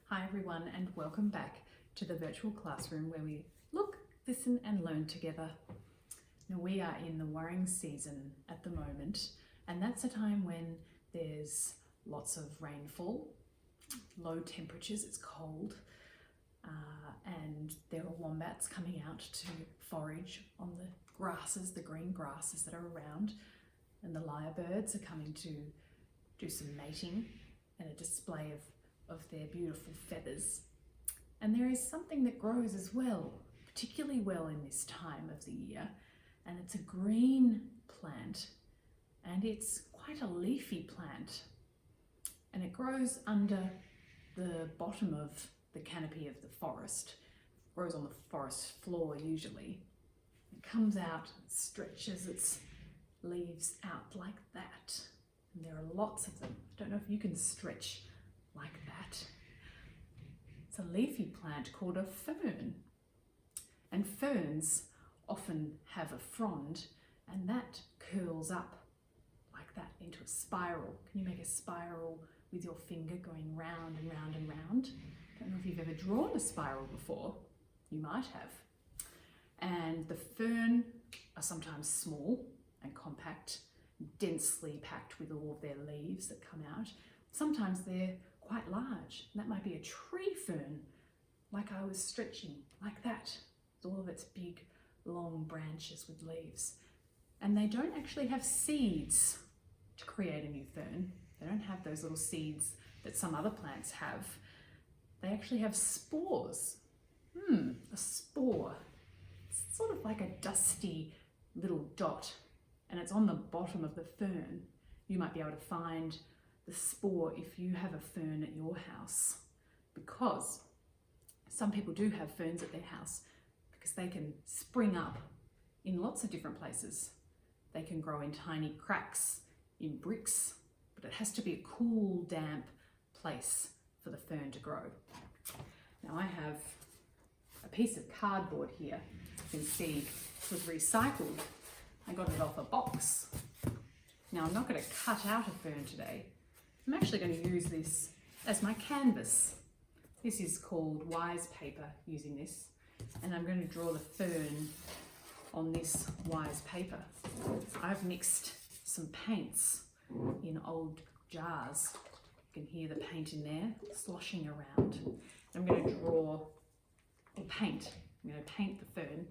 Hi everyone, and welcome back to the virtual classroom where we look, listen and learn together. Now we are in the worrying season at the moment, and that's a time when there's lots of rainfall, low temperatures, it's cold, and there are wombats coming out to forage on the grasses, the green grasses that are around, and the lyrebirds are coming to do some mating and a display of their beautiful feathers. And there is something that grows as well, particularly well in this time of the year, and it's a green plant, and it's quite a leafy plant, and it grows under the bottom of the canopy of the forest. It grows on the forest floor usually. It comes out, stretches its leaves out like that, and there are lots of them. I don't know if you can stretch like that. It's a leafy plant called a fern, and ferns often have a frond, and that curls up like that into a spiral. Can you make a spiral with your finger going round and round and round? I don't know if you've ever drawn a spiral before. You might have. And the fern are sometimes small and compact, densely packed with all of their leaves that come out. Sometimes they're quite large, and that might be a tree fern, like I was stretching, like that, with all of its big, long branches with leaves. And they don't actually have seeds to create a new fern. They don't have those little seeds that some other plants have. They actually have spores. A spore. It's sort of like a dusty little dot, and it's on the bottom of the fern. You might be able to find the spore if you have a fern at your house, because some people do have ferns at their house because they can spring up in lots of different places. They can grow in tiny cracks in bricks, but it has to be a cool, damp place for the fern to grow. Now I have a piece of cardboard here. You can see it was recycled. I got it off a box. Now I'm not going to cut out a fern today. I'm actually going to use this as my canvas. This is called wise paper, using this, and I'm going to draw the fern on this wise paper. I've mixed some paints in old jars. You can hear the paint in there sloshing around. I'm going to draw or paint. I'm going to paint the fern,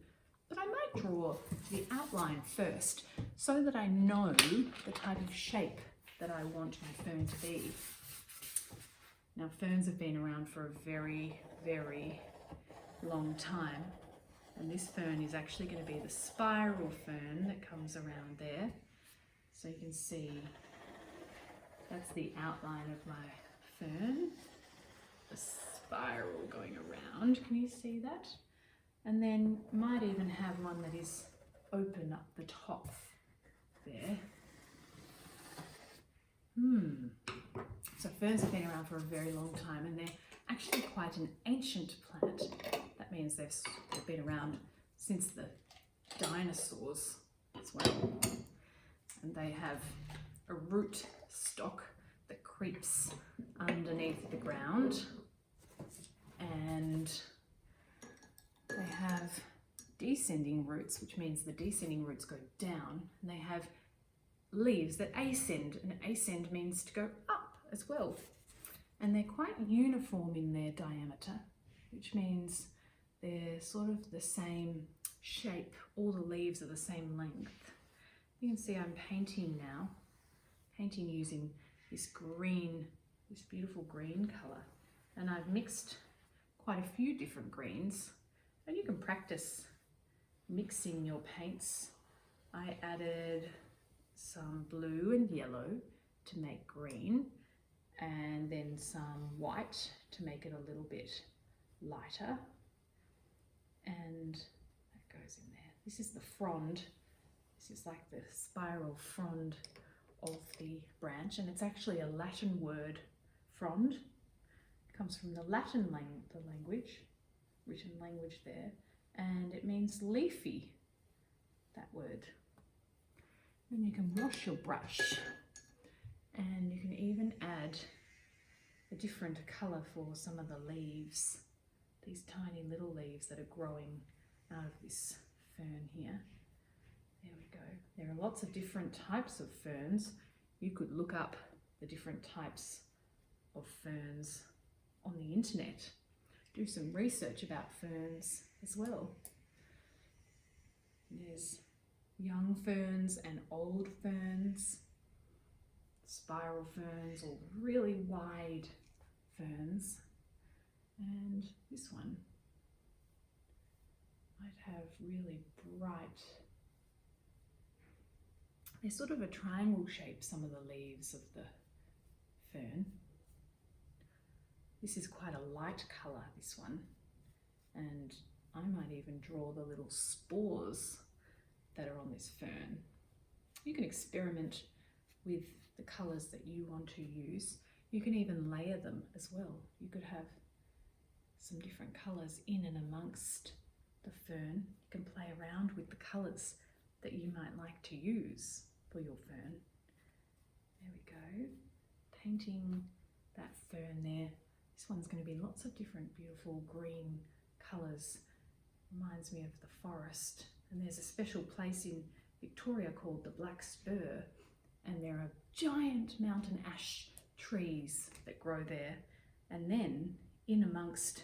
but I might draw the outline first so that I know the type of shape that I want my fern to be. Now ferns have been around for a very, very long time, and this fern is actually going to be the spiral fern that comes around there. So you can see that's the outline of my fern, the spiral going around. Can you see that? And then might even have one that is open up the top there. So ferns have been around for a very long time, and they're actually quite an ancient plant. That means they've been around since the dinosaurs as well. And they have a root stock that creeps underneath the ground, and they have descending roots, which means the descending roots go down, and they have leaves that ascend, and ascend means to go up as well. And they're quite uniform in their diameter, which means they're sort of the same shape. All the leaves are the same length. You can see I'm painting now, painting using this green, this beautiful green colour. And I've mixed quite a few different greens, and you can practice mixing your paints. I added some blue and yellow to make green, and then some white to make it a little bit lighter, and that goes in there. This is the frond. This is like the spiral frond of the branch, and it's actually a Latin word. Frond it comes from the Latin language, written language there, and it means leafy, that word. And you can wash your brush, and you can even add a different colour for some of the leaves, these tiny little leaves that are growing out of this fern here. There we go. There are lots of different types of ferns. You could look up the different types of ferns on the internet. Do some research about ferns as well. There's young ferns and old ferns, spiral ferns or really wide ferns. And this one might have really bright, they're sort of a triangle shape, some of the leaves of the fern. This is quite a light colour, this one, and I might even draw the little spores that are on this fern. You can experiment with the colours that you want to use. You can even layer them as well. You could have some different colours in and amongst the fern. You can play around with the colours that you might like to use for your fern. There we go. Painting that fern there. This one's going to be lots of different beautiful green colours. Reminds me of the forest. And there's a special place in Victoria called the Black Spur, and there are giant mountain ash trees that grow there. And then in amongst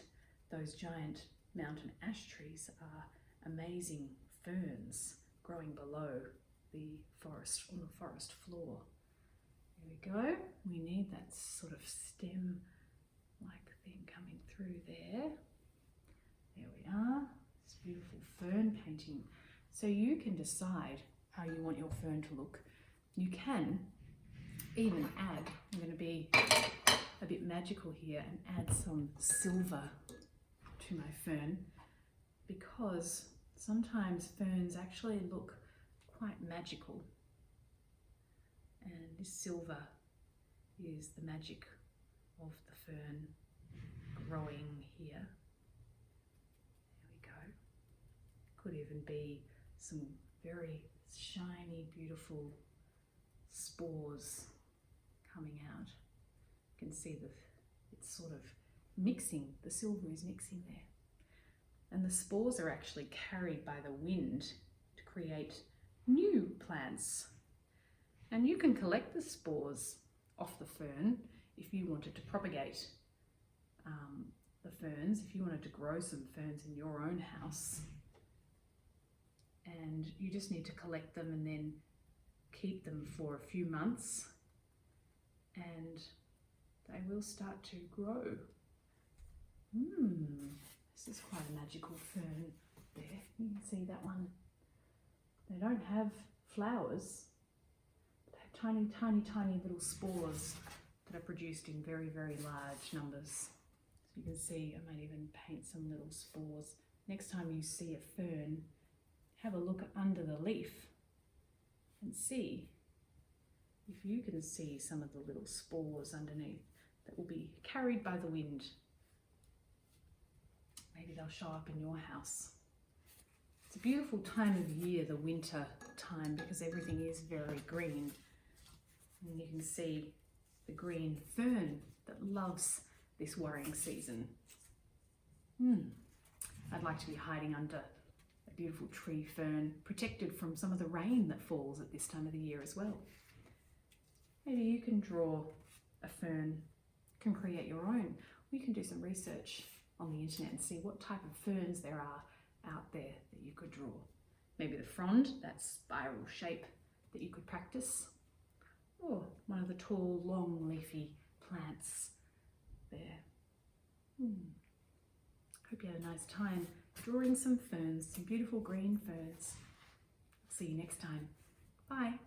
those giant mountain ash trees are amazing ferns growing below the forest, on the forest floor. There we go. We need that sort of stem like thing coming through there. There we are. This beautiful fern painting. So you can decide how you want your fern to look. You can even add, I'm going to be a bit magical here and add some silver to my fern, because sometimes ferns actually look quite magical, and this silver is the magic of the fern growing here. There we go. Could even be some very shiny, beautiful spores coming out. You can see that it's sort of mixing, the silver is mixing there. And the spores are actually carried by the wind to create new plants. And you can collect the spores off the fern if you wanted to propagate the ferns, if you wanted to grow some ferns in your own house. And you just need to collect them and then keep them for a few months, and they will start to grow. This is quite a magical fern there. You can see that one. They don't have flowers. They have tiny, tiny, tiny little spores that are produced in very, very large numbers. So you can see, I might even paint some little spores. Next time you see a fern, have a look under the leaf and see if you can see some of the little spores underneath that will be carried by the wind. Maybe they'll show up in your house. It's a beautiful time of year, the winter time, because everything is very green. And you can see the green fern that loves this worrying season. I'd like to be hiding under a beautiful tree fern, protected from some of the rain that falls at this time of the year as well. Maybe you can draw a fern, can create your own. We can do some research on the internet and see what type of ferns there are out there that you could draw. Maybe the frond, that spiral shape that you could practice, or one of the tall, long, leafy plants there. Hope you had a nice time drawing some ferns, some beautiful green ferns. See you next time. Bye.